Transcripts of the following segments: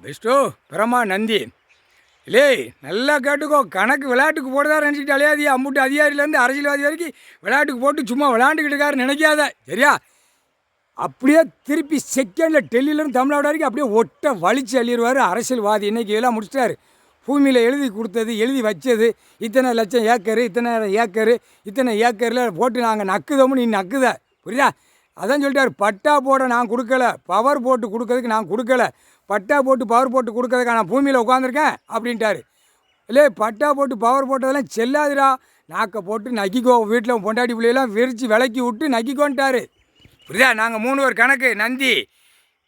பெஸ்ட்டோ பிரமா நந்தி இல்லை நல்லா கேட்டுக்கோ. கணக்கு விளையாட்டுக்கு போடுறதா நினச்சிக்கிட்டு அலையாதி. அம்முட்டு அதிகாரியிலேருந்து அரசியல்வாதி வரைக்கும் விளையாட்டுக்கு போட்டு சும்மா விளையாண்டுக்கிட்டு இருக்காரு நினைக்காத, சரியா? அப்படியே திருப்பி செகண்டில் டெல்லியிலேருந்து தமிழ்நாடு வரைக்கும் அப்படியே ஒட்ட வலிச்சு அள்ளிடுவார் அரசியல்வாதி. இன்றைக்கி எல்லாம் முடிச்சிட்டாரு. பூமியில் எழுதி கொடுத்தது, எழுதி வச்சது, இத்தனை லட்சம் ஏக்கரு, இத்தனை ஏக்கரு, இத்தனை ஏக்கரில் போட்டு நாங்கள் நக்குதோம்னு நீ நக்குத, புரியுதா? அதான் சொல்லிட்டார், பட்டா போட நான் கொடுக்கல, பவர் போட்டு கொடுக்கறதுக்கு நான் கொடுக்கல, பட்டா போட்டு பவர் போட்டு கொடுக்கறதுக்கு நான் பூமியில் உட்காந்துருக்கேன் அப்படின்ட்டார். இல்லை, பட்டா போட்டு பவர் போட்டதெல்லாம் செல்லாதுடா, நாக்கை போட்டு நக்கிக்கோ, வீட்டில் பொண்டாட்டி பிள்ளையெல்லாம் விரித்து விளக்கி விட்டு நக்கிக்கோன்ட்டார், புரியுதா? நாங்கள் 3 பேர் கணக்கு நந்தி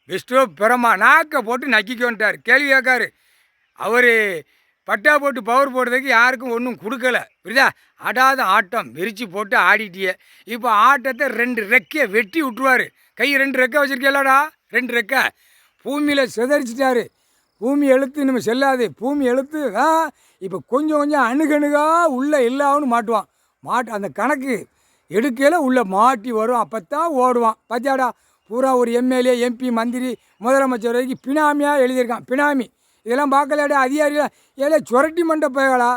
விஷ்ணு பிரமா நாக்கை போட்டு நக்கிக்கோன்ட்டார். கேள்வி கேட்காரு. அவர் பட்டா போட்டு பவர் போடுறதுக்கு யாருக்கும் ஒன்றும் கொடுக்கல, புரியுதா? ஆடாத ஆட்டம் விரித்து போட்டு ஆடிட்டிய. இப்போ ஆட்டத்தை 2 ரெக்கையை வெட்டி விட்டுருவார். கை 2 ரெக்கை வச்சுருக்கேல்லடா, 2 ரெக்கை பூமியில் சிதறிச்சிட்டாரு. பூமி எழுத்து நம்ம செல்லாது, பூமி எழுத்து இப்போ கொஞ்சம் கொஞ்சம் அணுகணுகாக உள்ளே எல்லாம்னு மாட்டுவான். அந்த கணக்கு எடுக்கையில் உள்ளே மாட்டி வரும், அப்போ தான் ஓடுவான். பார்த்தியாடா, பூரா ஒரு எம்எல்ஏ எம்பி மந்திரி முதலமைச்சர் வரைக்கும் பினாமியாக எழுதியிருக்கான். பினாமி இதெல்லாம் பார்க்கலாடா. அதிகாரிலாம் ஏழை சுரட்டி மண்டை போயலா,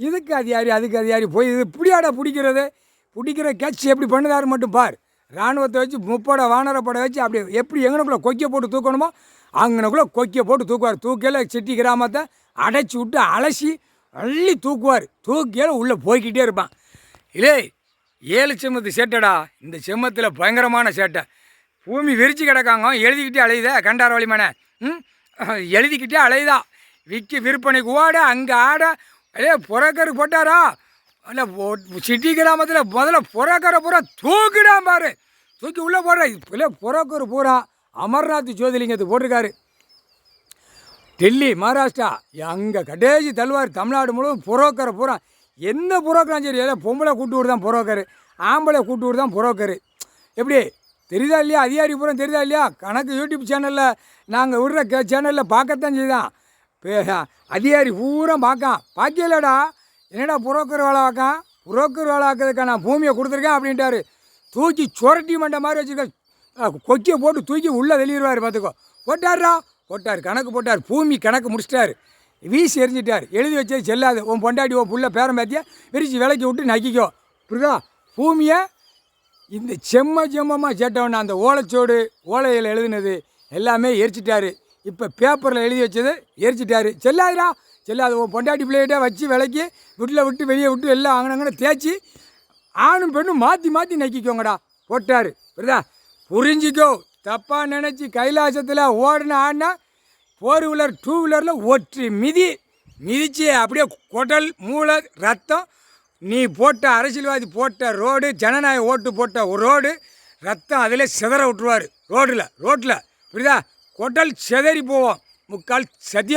இதுக்கு அதிகாரி அதுக்கு அதிகாரி போய் இது இப்படியாடா பிடிக்கிற கேட்ச் எப்படி பண்ணுதாரு மட்டும் பார். இராணுவத்தை வச்சு 30 வானரப்படை வச்சு அப்படி எப்படி எங்கனக்குள்ளே கொக்கியை போட்டு தூக்கணுமோ அங்கனக்குள்ளே கொக்கியை போட்டு தூக்குவார். தூக்கையில் சிட்டி கிராமத்தை அடைச்சி விட்டு அலசி அள்ளி தூக்குவார். தூக்கியில் உள்ளே போய்கிட்டே இருப்பான். இல்லை, 7 செம்மத்து சேட்டைடா. இந்த செம்மத்தில் பயங்கரமான சேட்டை. பூமி விரித்து கிடக்காங்க, எழுதிக்கிட்டே அலையுத கண்டார வழிமான எழுதிக்கிட்டே அலையுதா. விற்பனைக்கு ஓட அங்கே ஆட. புறக்கரு போட்டாரா? இல்லை, சிட்டி கிராமத்தில் முதல்ல புறக்கரை பூரா தூக்கிடாம பாரு, தூக்கி உள்ளே போடுற. இல்லை, புறக்கரு பூரா அமர்நாத் ஜோதிலிங்கத்துக்கு போட்டிருக்காரு. டெல்லி மகாராஷ்டிரா அங்கே கடைசி தள்ளுவார். தமிழ்நாடு முழுவதும் புரோக்கரை பூரா எந்த புரோக்கரும் சரி, ஏதோ பொம்பளை கூட்டு விட்டு தான் புரோக்கரு, ஆம்பளை கூட்டு விட்டு தான் புரோக்கரு. எப்படி தெரியுதா இல்லையா? அதிகாரி பூரா தெரியுதா இல்லையா? கணக்கு யூடியூப் சேனலில் நாங்கள் விடுற சேனலில் பார்க்கத்தான் செய்தான். அதிகாரி பூரா பார்க்கலடா. என்னடா புரோக்கர் வேலை பார்க்கான்? புரோக்கர் வேலை ஆக்கிறதுக்கா நான் பூமியை கொடுத்துருக்கேன் அப்படின்ட்டாரு. தூக்கி சுரட்டி மண்டை மாதிரி வச்சுருக்க கொக்கியை போட்டு தூக்கி உள்ளே வெளியிடுவார். பார்த்துக்கோ, போட்டார் கணக்கு போட்டார். பூமி கணக்கு முடிச்சிட்டார், வீசி எரிஞ்சிட்டார். எழுதி வச்சது செல்லாது. உன் பொண்டாட்டி உன் புள்ள பேரம் பேத்திய விரிச்சு விலைக்கி விட்டு நக்கிக்கோ, புரியுதா? பூமியை இந்த செம்மமாக சேட்டவன அந்த ஓலைச்சோடு ஓலையில் எழுதுனது எல்லாமே எரிச்சிட்டாரு. இப்போ பேப்பரில் எழுதி வச்சது எரிச்சிட்டாரு. செல்லாதுடா, செல்லாது. உன் பொண்டாட்டி பிள்ளைகிட்ட வச்சு விலைக்கி வீட்டில் விட்டு வெளியே விட்டு எல்லாம் அங்கனங்கன்னு தேய்ச்சி ஆணும் பெண்ணும் மாற்றி நக்கிக்கோங்கடா போட்டார், புரியுதா? புரிஞ்சிக்கோ. தப்பாக நினச்சி கைலாசத்தில் ஆடினா 4 வீலர் 2 வீலரில் ஒற்று மிதிச்சு அப்படியே குடல் மூளை ரத்தம். நீ போட்ட அரசியல்வாதி போட்ட ரோடு, ஜனநாயக ஓட்டு போட்ட ஒரு ரோடு, ரத்தம் அதில் சிதற விட்டுருவார் ரோட்டில், புரியுதா? குடல் சிதறி போவோம், முக்கால் சத்தியம்.